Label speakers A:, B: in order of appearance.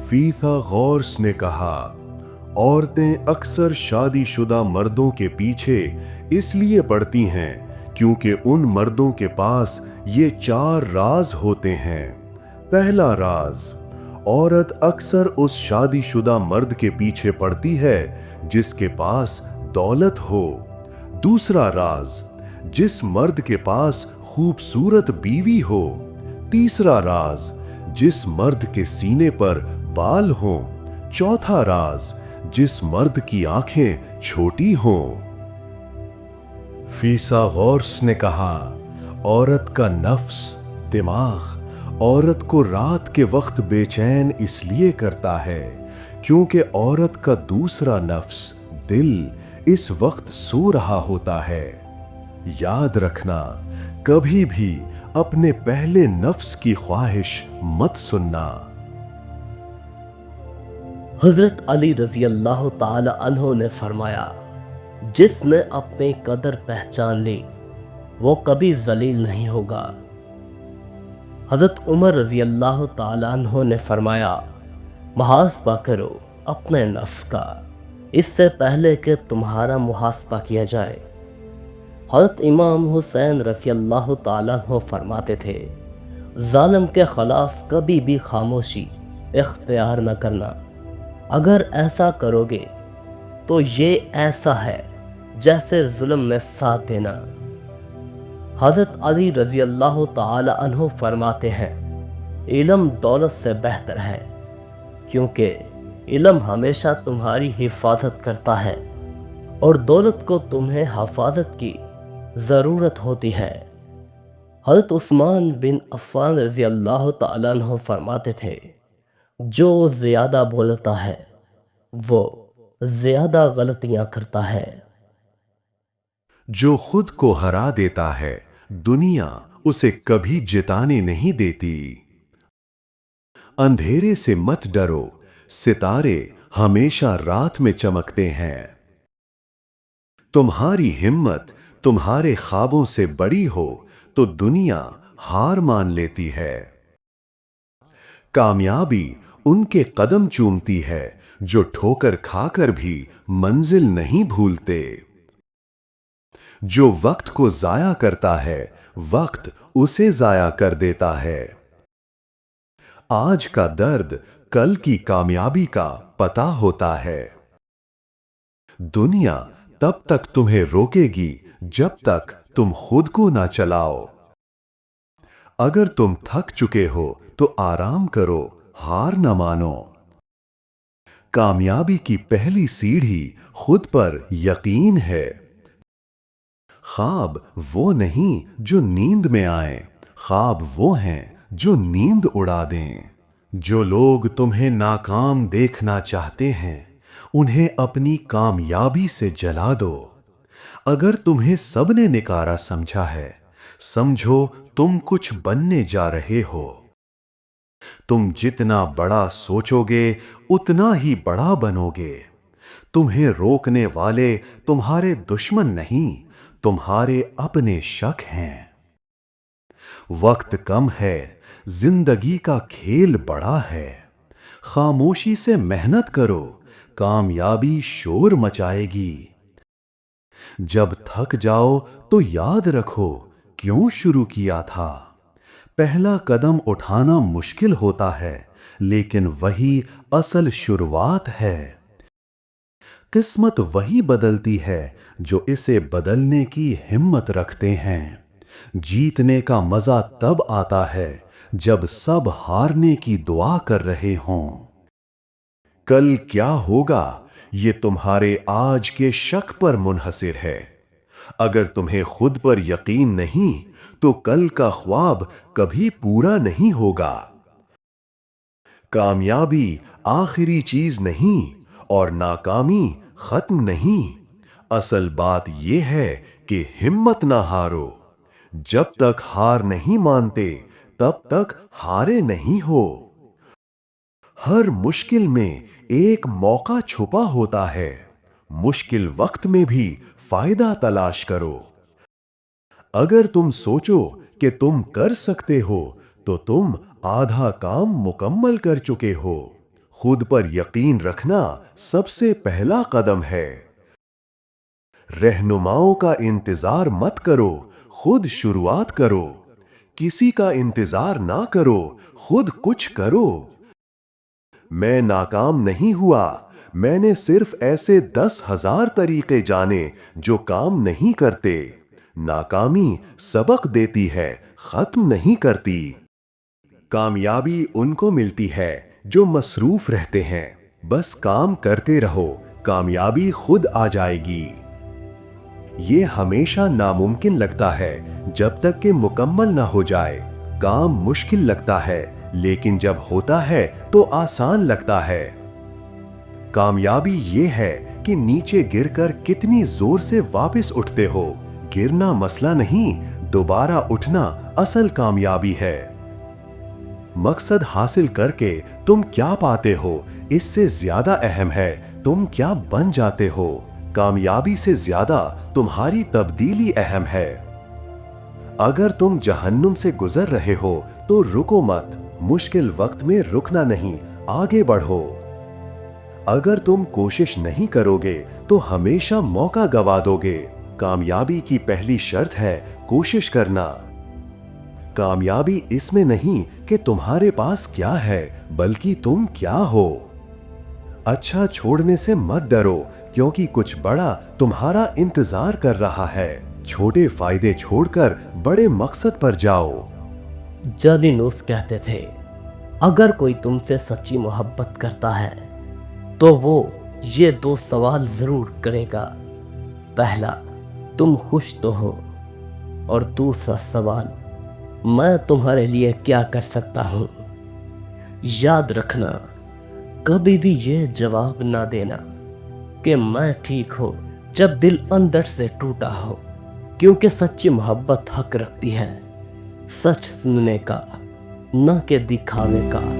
A: फीथागोरस ने कहा, औरतें अक्सर शादीशुदा मर्दों के पीछे इसलिए पड़ती हैं क्योंकि उन मर्दों के पास ये 4 राज होते हैं। पहला राज, औरत अक्सर उस शादीशुदा मर्द के पीछे पड़ती है जिसके पास दौलत हो। दूसरा राज, जिस मर्द के पास खूबसूरत बीवी हो। तीसरा राज, जिस मर्द के सीने पर बाल हों। चौथा राज, जिस मर्द की आंखें छोटी हों। फीथागोरस ने कहा, औरत का नफ्स, दिमाग औरत को रात के वक्त बेचैन इसलिए करता है क्योंकि औरत का दूसरा नफ्स, दिल, इस वक्त सो रहा होता है। याद रखना, कभी भी अपने पहले नफ्स की ख्वाहिश मत सुनना।
B: हजरत अली रजी अल्लाह ताला अन्हो ने फरमाया, जिसने अपनी कदर पहचान ली वो कभी जलील नहीं होगा। हजरत उमर रजी अल्लाह ताला अन्हो ने फरमाया, मुहासबा करो अपने नफ्स का इससे पहले कि तुम्हारा मुहासबा किया जाए। हजरत इमाम हुसैन रजी अल्लाह ताला अन्हो फरमाते थे, जालिम के खिलाफ कभी भी खामोशी इख्तियार न करना। अगर ऐसा करोगे तो ये ऐसा है जैसे जुल्म में साथ देना। हजरत अली रजी अल्लाह ताला अन्हो फरमाते हैं, इल्म दौलत से बेहतर है क्योंकि इल्म हमेशा तुम्हारी हिफाजत करता है और दौलत को तुम्हें हिफाजत की ज़रूरत होती है। हजरत उस्मान बिन अफ़्फ़ान रजी अल्लाह ताला अन्हो फरमाते थे, जो ज़्यादा बोलता है वो ज़्यादा गलतियां करता है।
A: जो खुद को हरा देता है दुनिया उसे कभी जिताने नहीं देती। अंधेरे से मत डरो, सितारे हमेशा रात में चमकते हैं। तुम्हारी हिम्मत तुम्हारे ख्वाबों से बड़ी हो तो दुनिया हार मान लेती है। कामयाबी उनके कदम चूमती है जो ठोकर खाकर भी मंजिल नहीं भूलते। जो वक्त को जाया करता है वक्त उसे जाया कर देता है। आज का दर्द कल की कामयाबी का पता होता है। दुनिया तब तक तुम्हें रोकेगी जब तक तुम खुद को ना चलाओ। अगर तुम थक चुके हो तो आराम करो, हार न मानो। कामयाबी की पहली सीढ़ी खुद पर यकीन है। ख्वाब वो नहीं जो नींद में आए, ख्वाब वो हैं जो नींद उड़ा दें। जो लोग तुम्हें नाकाम देखना चाहते हैं उन्हें अपनी कामयाबी से जला दो। अगर तुम्हें सबने निकारा समझा है, समझो तुम कुछ बनने जा रहे हो। तुम जितना बड़ा सोचोगे उतना ही बड़ा बनोगे। तुम्हें रोकने वाले तुम्हारे दुश्मन नहीं, तुम्हारे अपने शक हैं। वक्त कम है, जिंदगी का खेल बड़ा है। खामोशी से मेहनत करो, कामयाबी शोर मचाएगी। जब थक जाओ तो याद रखो क्यों शुरू किया था। पहला कदम उठाना मुश्किल होता है लेकिन वही असल शुरुआत है। किस्मत वही बदलती है जो इसे बदलने की हिम्मत रखते हैं। जीतने का मजा तब आता है जब सब हारने की दुआ कर रहे हों। कल क्या होगा ये तुम्हारे आज के शक पर मुनहसिर है। अगर तुम्हें खुद पर यकीन नहीं तो कल का ख्वाब कभी पूरा नहीं होगा। कामयाबी आखिरी चीज नहीं और नाकामी खत्म नहीं। असल बात यह है कि हिम्मत ना हारो। जब तक हार नहीं मानते तब तक हारे नहीं हो। हर मुश्किल में एक मौका छुपा होता है। मुश्किल वक्त में भी फायदा तलाश करो। अगर तुम सोचो कि तुम कर सकते हो तो तुम आधा काम मुकम्मल कर चुके हो। खुद पर यकीन रखना सबसे पहला कदम है। रहनुमाओं का इंतजार मत करो, खुद शुरुआत करो। किसी का इंतजार ना करो, खुद कुछ करो। मैं नाकाम नहीं हुआ, मैंने सिर्फ ऐसे 10,000 तरीके जाने जो काम नहीं करते। नाकामी सबक देती है, खत्म नहीं करती। कामयाबी उनको मिलती है जो मसरूफ रहते हैं। बस काम करते रहो, कामयाबी खुद आ जाएगी। ये हमेशा नामुमकिन लगता है जब तक कि मुकम्मल ना हो जाए। काम मुश्किल लगता है, लेकिन जब होता है तो आसान लगता है। कामयाबी ये है कि नीचे गिरकर कितनी जोर से वापस उठते हो। गिरना मसला नहीं, दोबारा उठना असल कामयाबी है। मकसद हासिल करके तुम क्या पाते हो, इससे ज्यादा अहम है तुम क्या बन जाते हो। कामयाबी से ज्यादा तुम्हारी तब्दीली अहम है। अगर तुम जहन्नुम से गुजर रहे हो तो रुको मत। मुश्किल वक्त में रुकना नहीं, आगे बढ़ो। अगर तुम कोशिश नहीं करोगे तो हमेशा मौका गवा दोगे। कामयाबी की पहली शर्त है कोशिश करना। कामयाबी इसमें नहीं कि तुम्हारे पास क्या है, बल्कि तुम क्या हो। अच्छा छोड़ने से मत डरो, क्योंकि कुछ बड़ा तुम्हारा इंतजार कर रहा है। छोटे फायदे छोड़कर बड़े मकसद पर जाओ।
B: जालिनूस कहते थे, अगर कोई तुमसे सच्ची मोहब्बत करता है तो वो ये 2 सवाल जरूर करेगा। पहला, तुम खुश तो हो, और दूसरा सवाल, मैं तुम्हारे लिए क्या कर सकता हूं। याद रखना, कभी भी ये जवाब ना देना कि मैं ठीक हूं जब दिल अंदर से टूटा हो, क्योंकि सच्ची मोहब्बत हक रखती है सच सुनने का, न कि दिखावे का।